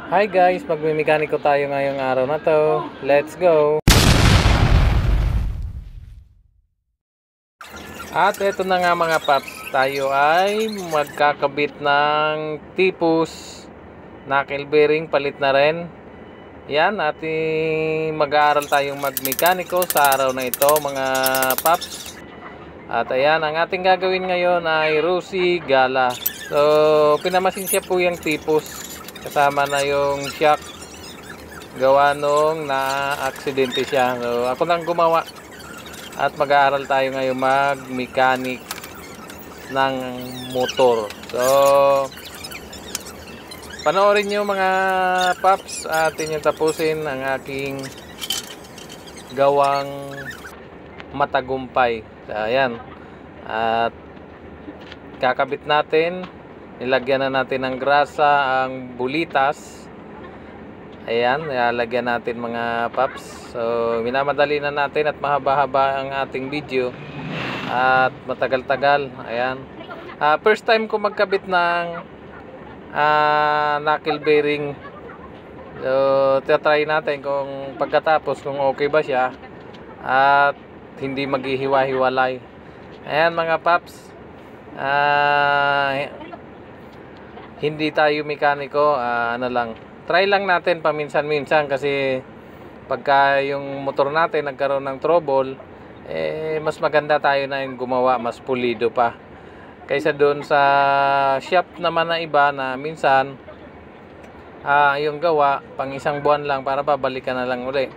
Hi guys, magmimekaniko tayo ngayong araw na to. Let's go! At ito na nga mga paps, tayo ay magkakabit ng tipus knuckle bearing, palit na rin. Yan, mag-aaral tayong magmekaniko sa araw na ito mga paps. At ayan, ang ating gagawin ngayon ay Rusi Gala. So, pinamasin siya po yung tipus. Kasama na yung shock. Gawa nung na-aksidente siya. So, ako lang gumawa. At mag-aaral tayo ngayon mag-mechanic ng motor. So, panoorin nyo mga paps at inyong tapusin ang aking gawang matagumpay. So, ayan. At kakabit natin. Nilagyan na natin ng grasa ang bulitas. Ayan, nilagyan natin mga paps. So, minamadali na natin at mahaba-haba ang ating video. At matagal-tagal. Ayan. First time ko magkabit ng knuckle bearing. So, try natin kung pagkatapos kung okay ba siya. At hindi maghihiwa-hiwalay. Ayan mga paps. Hindi tayo mekaniko, ano lang, try lang natin paminsan-minsan kasi pagka yung motor natin nagkaroon ng trouble, mas maganda tayo na yung gumawa, mas pulido pa kaysa doon sa shop naman na iba na minsan yung gawa pang isang buwan lang para babalikan na lang uli.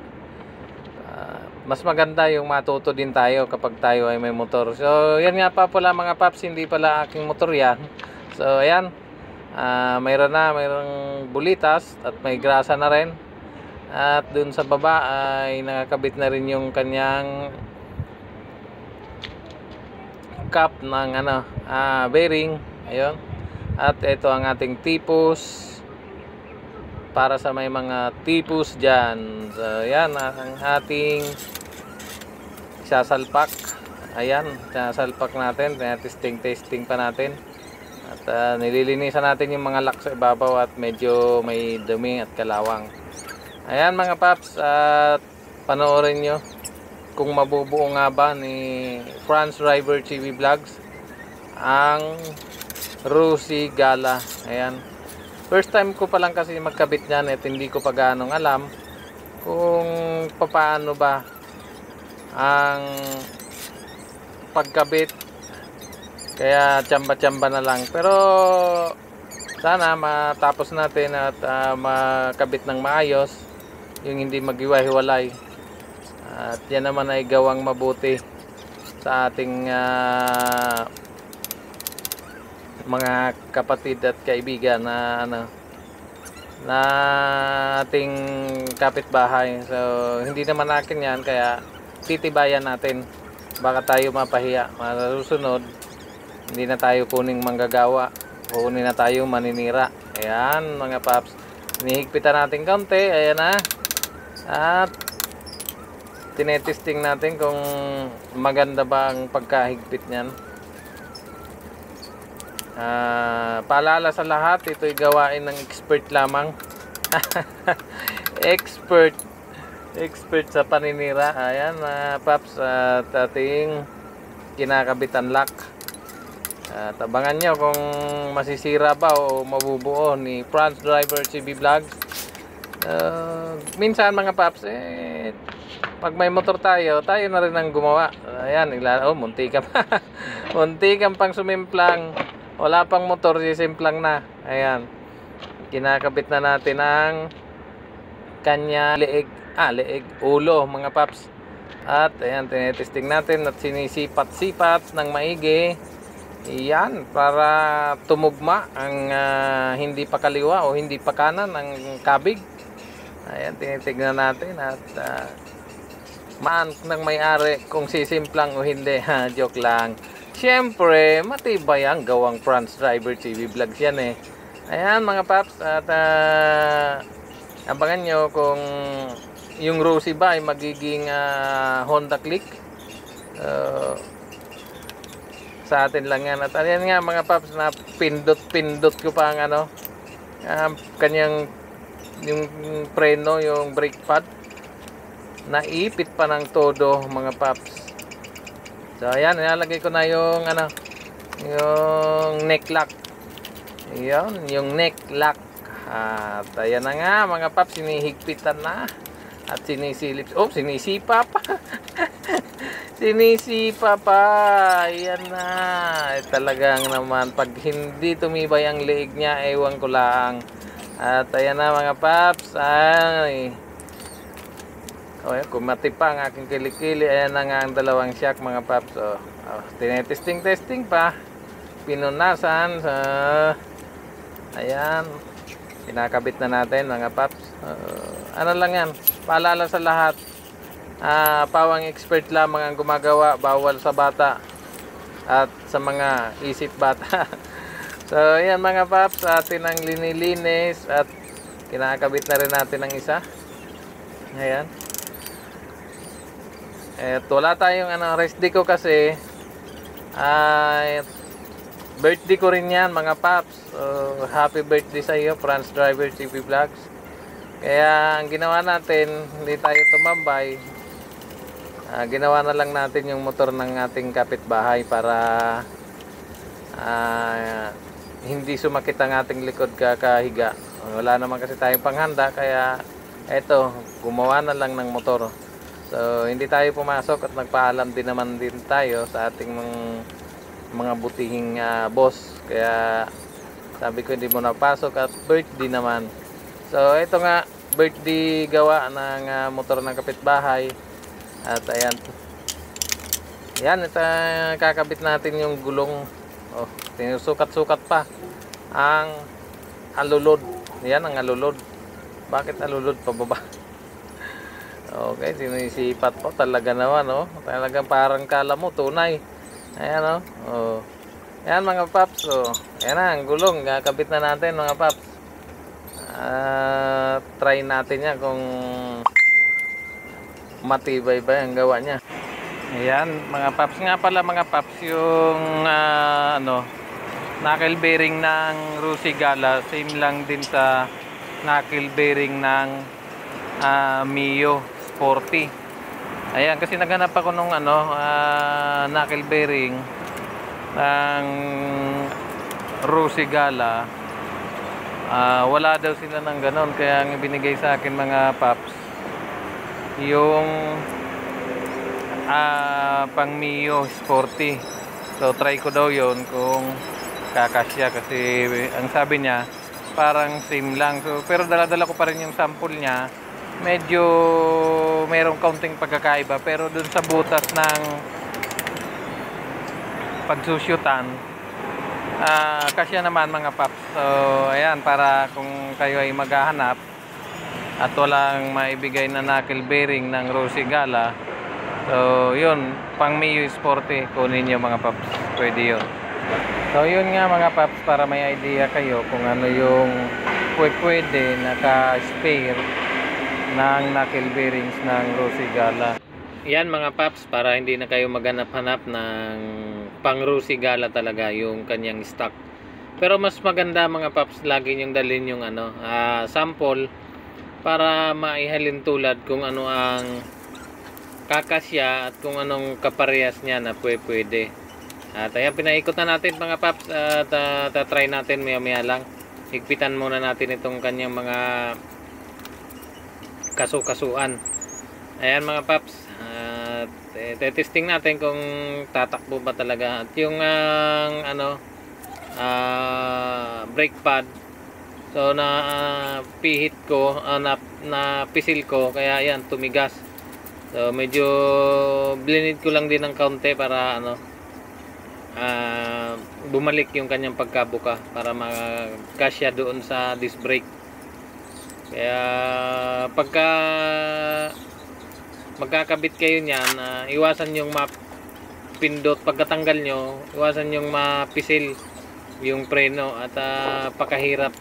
Mas maganda yung matuto din tayo kapag tayo ay may motor. So yan nga pa pala mga paps, hindi pala aking motor yan. So ayan, mayroong bulitas at may grasa na rin. At dun sa baba ay nakakabit na rin yung kanyang cap ng bearing. Ayun. At ito ang ating tipus para sa may mga tipus dyan. So yan ang ating sasalpak. Ayan, sasalpak natin. Testing pa natin. At nililinisan natin yung mga lock sa ibabaw at medyo may dumi at kalawang. Ayan mga paps, at panoorin nyo kung mabubuo nga ba ni Franz Driver TV Vlogs ang Rusi Gala. Ayan, first time ko pa lang kasi magkabit nyan at hindi ko pa ganong alam kung paano ba ang pagkabit. Kaya tsamba-tsamba na lang. Pero sana matapos natin at makabit ng maayos yung hindi maghiwa-hiwalay. At yan naman ay gawang mabuti sa ating mga kapatid at kaibigan na ating kapitbahay. So hindi naman akin yan, kaya titibayan natin. Baka tayo mapahiya. Masusunod hindi na tayo kuning manggagawa, kunin na tayo maninira. Ayan mga paps, hinihigpitan natin kaunti. Ayan na. At tinetesting natin kung maganda ba ang pagkahigpit nyan. Paalala sa lahat, ito'y gawain ng expert lamang. expert sa paninira. Ayan paps, at ating kinakabitan lock. At abangan nyo kung masisira ba o mabubuo ni Franz Driver TV Vlogs. Minsan mga paps, pag may motor tayo na rin ang gumawa. Ayan, munti ka pa. Munti kang pang sumimplang. Wala pang motor, sisimplang na. Ayan, kinakabit na natin ang kanya leeg, ulo mga paps. At ayan, tinetesting natin at sinisipat-sipat ng maigi. Yan, para tumugma ang hindi pa kaliwa o hindi pa kanan ang kabig. Ayan, tinitignan natin at maan ng may-ari kung sisimplang o hindi. Joke lang. Siyempre, matibay ang gawang Franz Driver TV Vlogs yan eh. Ayan mga paps, at abangan nyo kung yung Rusi ba ay magiging Honda Click. Sa atin lang yan. At ayan nga mga paps, na pindot ko pa ang kanyang yung preno, yung brake pad, naipit pa ng todo mga paps. So ayan, nilalagay ko na yung ano, yung neck lock. Ayan, yung neck lock. At ayan na nga mga paps, sinihigpitan na. At sinisilip, oh, sinisipa pa. Sinisipa pa. Ayan na. Talagang naman, pag hindi tumibay ang leeg niya, ewan ko lang. At ayan na mga paps. Ay. Okay, kumati pa ang aking kilikili. Ayan na nga ang dalawang shock mga paps. Tinetesting pa. Pinunasan. Ayan. Pinakabit na natin mga paps. Ano lang yan. Paalala sa lahat. Pawang expert lamang ang gumagawa. Bawal sa bata. At sa mga isip bata. So ayan mga paps. Atin ang linilinis. At kinakabit na rin natin ang isa. Ayan. Wala tayong rest day ko kasi birthday ko rin yan mga paps. Happy birthday sa iyo, Franz Driver TV Vlogs. Kaya ang ginawa natin, hindi tayo tumambay. Ginawa na lang natin yung motor ng ating kapitbahay para hindi sumakit ang ating likod kakahiga. Wala naman kasi tayong panghanda, kaya eto, gumawa na lang ng motor. So hindi tayo pumasok at nagpaalam din naman din tayo sa ating mga butihing boss. Kaya sabi ko hindi mo napasok at birthday naman. So ito nga, birthday gawa ng motor ng kapitbahay. At ayan. Yan, ito kakabit natin yung gulong. Oh, sinusukat-sukat pa ang alulod. Yan ang alulod. Bakit alulod pababa? Okay, sinisipat po talaga naman, oh. Talagang parang kala mo tunay. Ayan, oh. Oh. Ayan mga paps, oh. Ayan na ang gulong, kakabit na natin mga paps. Try natin yan kung matibay ba ang gawa niya. Ayan mga paps, nga pala mga paps, yung knuckle bearing ng Rusigala, same lang din sa knuckle bearing ng Mio Sporty. Ayan, kasi naghanap ako nung knuckle bearing ng Rusigala. Wala daw sila ng ganon, kaya ang binigay sa akin mga paps yung pang Mio Sporty. So try ko daw yon kung kakasya, kasi ang sabi niya parang same lang. So pero dala-dala ko pa rin yung sample niya. Medyo merong kaunting pagkakaiba, pero dun sa butas ng pagsusyutan, kasya naman mga paps. So ayan, para kung kayo ay maghahanap at walang maibigay na knuckle bearing ng Rusigala, so yun, pang Mio Sporty, kunin nyo mga paps, pwede yun. So yun nga mga paps, para may idea kayo kung ano yung pwede naka-spare ng knuckle bearings ng Rusigala. Yan mga paps, para hindi na kayo maghanap-hanap ng pang Rusigala talaga yung kanyang stock. Pero mas maganda mga paps, lagi nyong dalhin yung sample para maihalin tulad kung ano ang kakasya at kung anong kaparehas niya na pwede. At ayan, pinaikot na natin mga paps, at try natin maya lang. Higpitan muna natin itong kanyang mga kaso-kasuan. Ayan mga paps, testing natin kung tatakbo ba talaga. At yung brake pad, so na pihit ko, na pisil ko, kaya ayan, tumigas. So medyo blinid ko lang din ng kaunti para bumalik yung kanyang pagkabuka, para makasya doon sa disc brake. Kaya pagka magkakabit kayo niyan, iwasan yung mapindot. Pagkatanggal nyo, iwasan yung mapisil yung preno at pakahirap.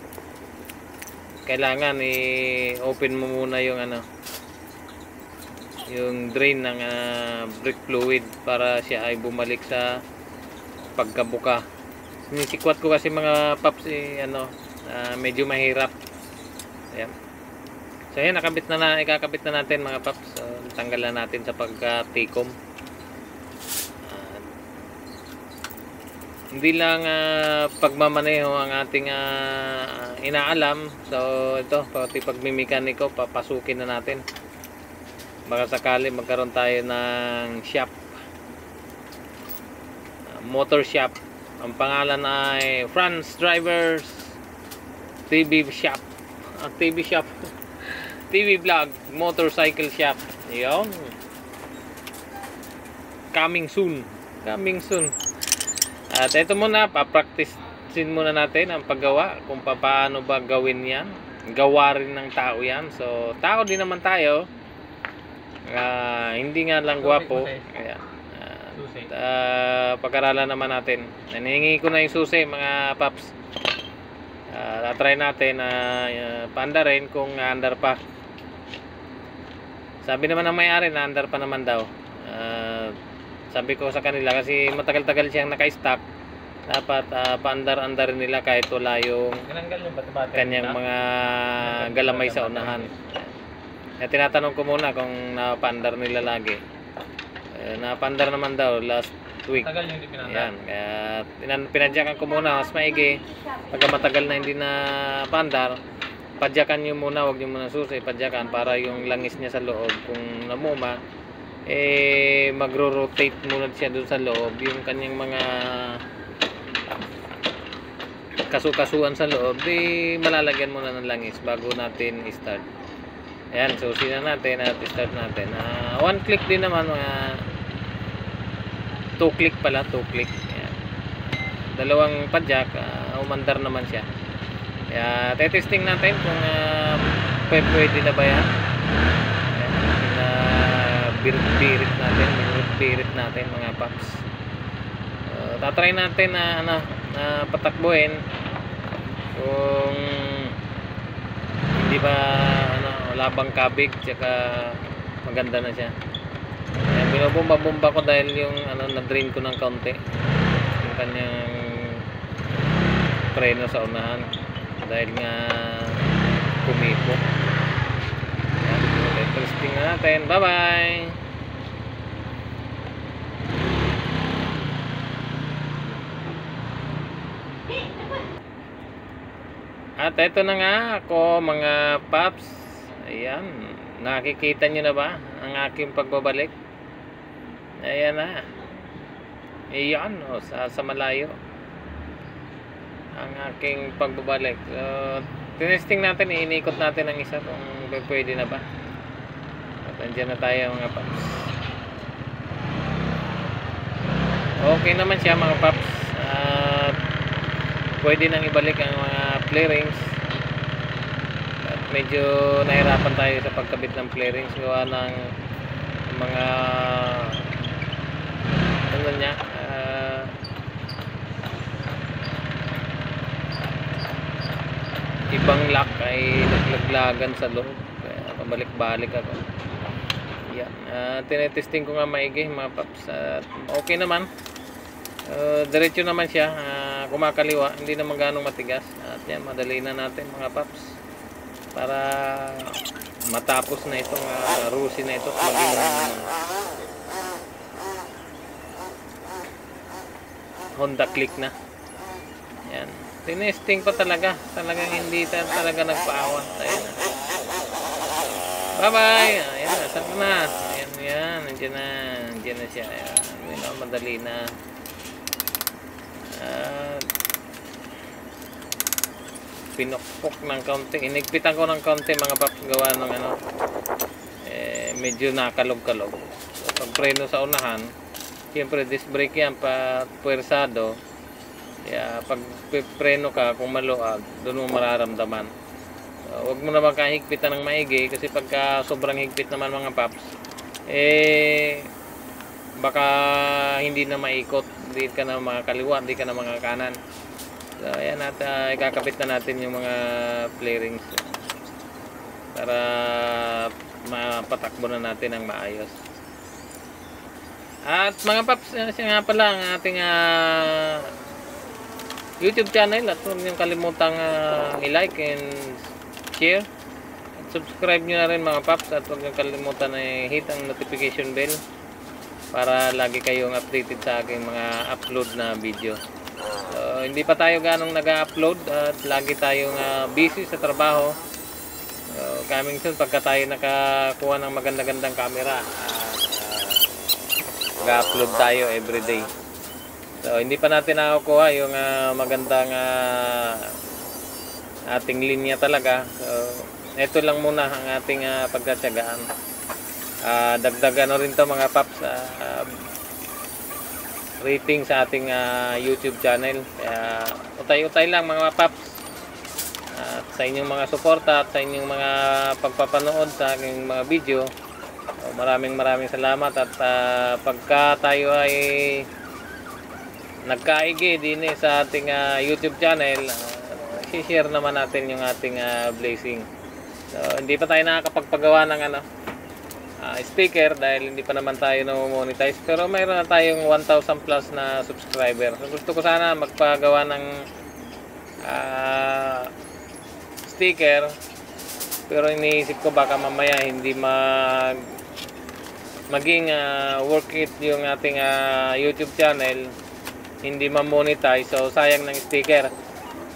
Kailangan i-open mo muna yung yung drain ng brake fluid para siya ay bumalik sa pagkabuka. Sinisikwat ko kasi mga paps medyo mahirap. Ayan. So yan, ikakabit na natin mga paps. So, tanggalan natin sa pagka-tikom. Hindi lang pagmamaneho ang ating inaalam. So ito, pati pagmimekaniko, papasukin na natin. Baka sakali magkaroon tayo ng shop, motor shop. Ang pangalan ay France Drivers TV Shop, TV Shop, TV Vlog, Motorcycle Shop. Yun, coming soon, coming soon. At ito muna, papracticein muna natin ang paggawa, kung paano ba gawin yan. Gawa rin ng tao yan. So tao din naman tayo, hindi nga lang gwapo. Ayan. Pag-aralan naman natin. Naningi ko na yung susi mga paps. Try natin paandarin kung andar pa. Sabi naman ng may-ari na andar pa naman daw. Sabi ko sa kanila, kasi matagal-tagal siyang naka-stock, dapat paandar-andarin nila kahit wala yung kanyang mga galamay sa unahan. Tinatanong ko muna kung napaandar nila lagi. Napaandar naman daw last week. Yan, kaya pinadyakan ko muna mas maigi. Pagka matagal na hindi na paandar, padyakan nyo muna, huwag nyo muna susi, padyakan para yung langis niya sa loob, kung namuma, magro-rotate muna siya doon sa loob, yung kanyang mga kasu-kasuan sa loob, di malalagyan muna ng langis bago natin i-start. Ayan, susi na natin at i-start natin. One click din naman, mga 2 click pala, 2 click. Ayan. Dalawang padyak, umandar naman siya. Kaya testing natin kung pwede na ba yan. Birit natin mga paps. Tatry natin na patakbuhin kung hindi ba wala bang kabig, tsaka maganda na siya. Binubomba-bomba ko dahil yung na-drain ko ng kaunti yung kanyang preno sa unahan dahil nga kumipo. Testing na natin. Bye bye. At ito na nga ako mga paps. Ayan, nakikita nyo na ba ang aking pagbabalik? Ayan na. Ayan, sa malayo ang aking pagbabalik. So tinesting natin, inikot natin ang isa kung pwede na ba. At andyan na tayo mga paps. Okay naman siya mga paps. At pwede nang ibalik ang mga flarings. At medyo nahirapan tayo sa pagkabit ng flarings gawa ng mga niya ibang lock ay naglaglagan sa loob, kaya pabalik-balik ako. Yan, tinetesting ko nga maigi mga paps. Okay naman, diretso naman siya, kumakaliwa, hindi naman ganong matigas. At yan, madali na natin mga paps para matapos na itong rusi na ito, maging Honda Click na. Yan, tinesting pa talaga, talagang hindi talaga nagpaawa. Ayan na. Bye bye. Ayan na, saan na? Ayan, yan, nandiyan na siya. Ayan, madali na. Pinokpok ng kaunti, inigpitan ko ng kaunti mga paps, gawa ng medyo nakalog-kalog. So, pag preno sa unahan, siyempre disc brake yan pa puwersado, kaya pag preno ka kung maluag, doon mo mararamdaman. So, huwag mo naman kahigpitan ng maigi, kasi pagka sobrang higpit naman mga paps, baka hindi na maikot, hindi ka na makakaliwa, hindi ka na makakanan. So ayan, at ikakabit na natin yung mga flarings para mapatakbo na natin ang maayos. At mga paps, siya nga pala ang ating YouTube channel, at huwag niyong kalimutang i-like and share. At subscribe nyo na rin mga paps, at huwag nyo kalimutan na hit ang notification bell para lagi kayong updated sa aking mga upload na video. So, hindi pa tayo ganong nag-upload at lagi tayong busy sa trabaho. So, coming soon pagka tayo nakakuha ng maganda-gandang camera, mag-upload tayo everyday. So, hindi pa natin nakukuha yung magandang ating linya talaga. So, ito lang muna ang ating pagtatsagaan. Dagdag ano rin to mga paps, rating sa ating YouTube channel. Kaya utay-utay lang mga paps, at sa inyong mga suporta at sa inyong mga pagpapanood sa aking mga video. Maraming salamat. At pagka tayo ay nagkaigi din sa ating YouTube channel, share naman natin yung ating blessing. So, hindi pa tayo nakakapagpagawa ng sticker dahil hindi pa naman tayo na-monetize, pero mayroon na tayong 1,000 plus na subscriber. So, gusto ko sana magpagawa ng sticker, pero iniisip ko baka mamaya hindi maging work it yung ating YouTube channel, hindi ma-monetize, so sayang ng sticker.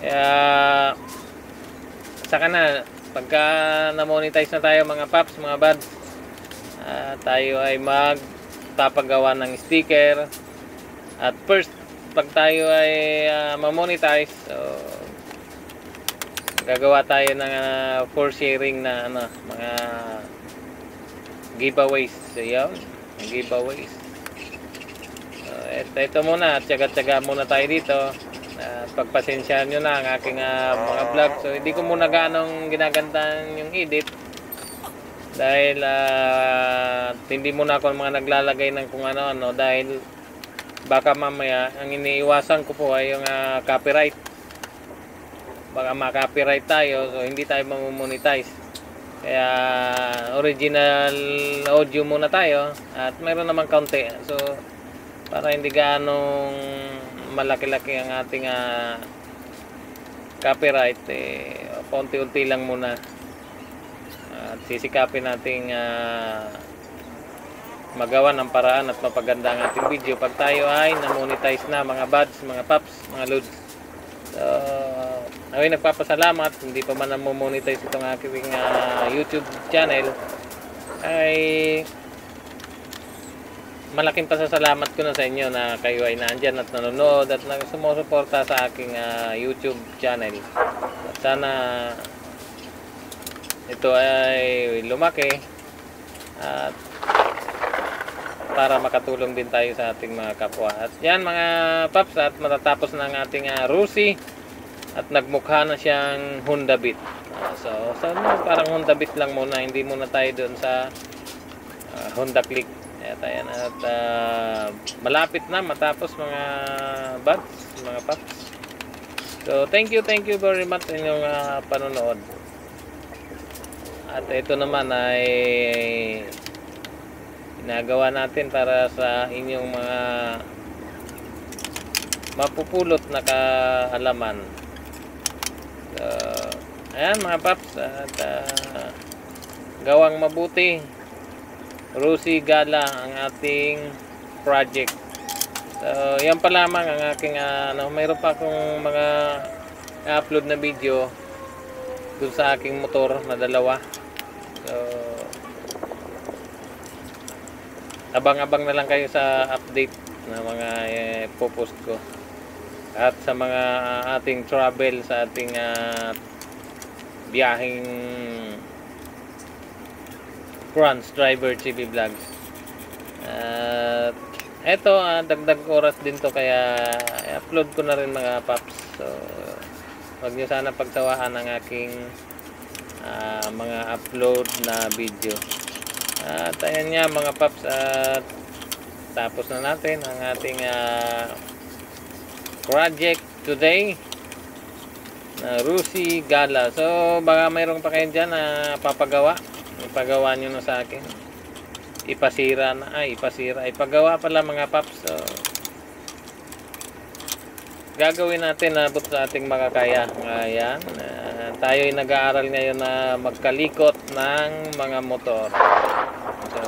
Kaya saka na pagka na-monetize na tayo mga paps, mga buds, tayo ay magpapagawa ng sticker. At first, pag tayo ay ma-monetize, so, gagawa tayo ng for sharing na mga giveaways. So, yun, giveaways. So, ito muna, at tsaga-tsaga muna tayo dito. Pagpasensyahan nyo na ang aking mga vlog. So, hindi ko muna ganong ginagandaan yung edit dahil hindi muna ako mga naglalagay ng kung ano-ano, dahil baka mamaya ang iniiwasan ko po ay yung copyright. Baka ma-copyright tayo, so hindi tayo mamonetize. Kaya original audio muna tayo, at mayroon naman kaunti. So para hindi ganong malaki-laki ang ating copyright, paunti-unti lang muna. At sisikapin nating magawa ng paraan at mapaganda ang ating video pag tayo ay na-monetize na mga buds, mga paps, mga loads. So, ako'y nagpapasalamat, hindi pa man na-monetize itong aking YouTube channel, ay malaking pasasalamat ko na sa inyo na kayo ay naandyan at nanonood at sumusuporta sa aking YouTube channel. At sana ito ay lumaki at para makatulong din tayo sa ating mga kapwa. At yan mga paps, at matatapos na ang ating Rusi at nagmukha na siyang Honda Beat. So parang Honda Beat lang muna, hindi muna tayo doon sa Honda Click. Ayan, at malapit na matapos mga buds, mga paps. So thank you very much sa inyong panonood. At ito naman ay ginagawa natin para sa inyong mga mapupulot na kaalaman. So, ayan mga paps, at gawang mabuti. Rusi Gala ang ating project. So, yan pa lamang ang aking mayroon pa akong mga upload na video dun sa aking motor na dalawa. So, abang-abang na lang kayo sa update na mga popost ko. At sa mga ating travel, sa ating biyaheng Crunch Driver TV Vlogs. At eto, dagdag oras din to, kaya upload ko na rin mga paps. So, wag nyo sana pagsawaan ang aking mga upload na video. At ayan nga mga paps, at tapos na natin ang ating project today na Rusi Gala. So baka mayroong pa kayo dyan na papagawa, ipagawa nyo na sa akin. Ipasira na, ipagawa pala mga paps. So gagawin natin abot sa ating makakaya. Ayan, at tayo ay nag-aaral ngayon na magkalikot ng mga motor. So,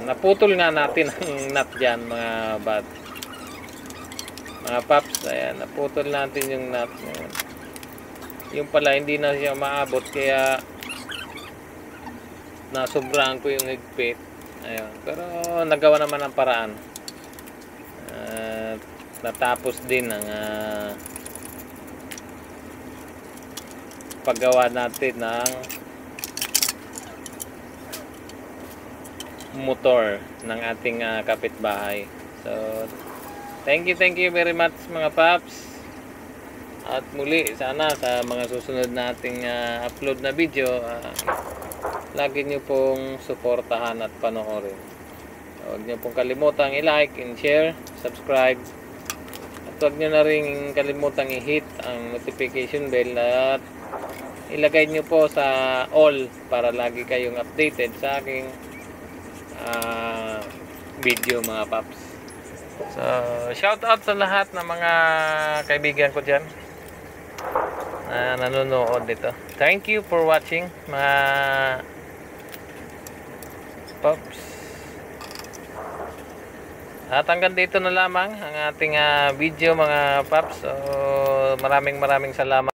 naputol nga natin ang nut dyan mga paps. Ayan, naputol natin yung nut. Yung pala hindi na siya maabot kaya nasobrahan ko yung higpit. Ayun. Pero nagawa naman ang paraan. Natapos din ang paggawa natin ng motor ng ating kapitbahay. So thank you very much mga paps. At muli sana sa mga susunod nating upload na video, lagi nyo pong suportahan at panoorin. Huwag nyo pong kalimutang i-like and share, subscribe. At huwag nyo na rin kalimutang i-hit ang notification bell at ilagay nyo po sa all para lagi kayong updated sa aking video mga paps. So shout out sa lahat ng mga kaibigan ko dyan na nanonood dito. Thank you for watching mga paps. At hanggang dito na lamang ang ating video mga paps. So maraming salamat.